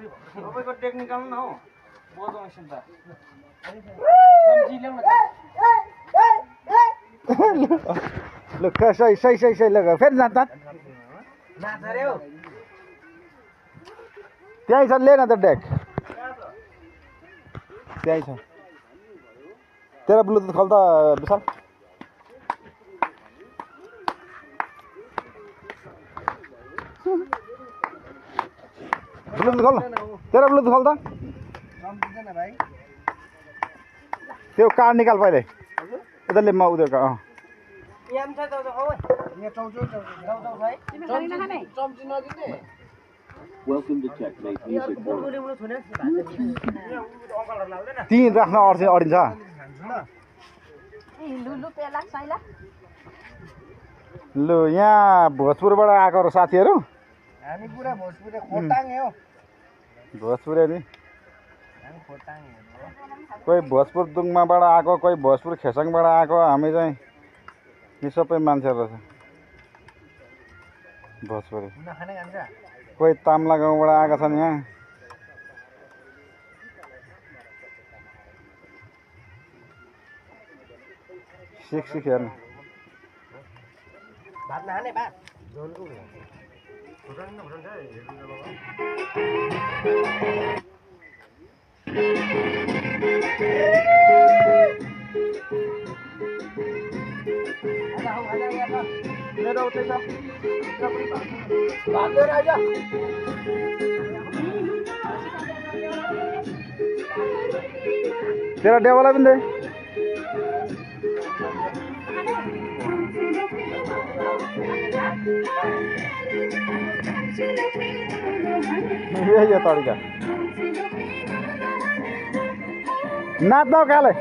तपाईँको टेक्निकल न हो बोजो एकछिन त ल सही लगा फेरि नाच त्यहीँ छ ले न त डेक त्यहीँ छ तेरा ब्लुटुथ खोल त विशाल ब्लुटुथ खोल तेरा ब्लुटुथ खोल त त्यो कार्ड निकाल पहिले उधरले म उधर का Welcome to Checkmate Music World. ती राख्न अडिन्छ लु यहाँ भोजपुरबाट आएको साथीहरू हामी पुरा भोजपुरे खोटाङ हो भोजपुरे नि कोही भोजपुर दुङमाबाट आएको कोही भोजपुर खेसाङबाट आएको हामी चाहिँ यी सबै मान्छेहरू छ भोजपुरे कोही ताम्ला गाउँबाट आएका छन् यहाँ सिक हेर्नु भात नखाने भात तेरा डेवाला पनि दे यही हो तरिका नाच्न काले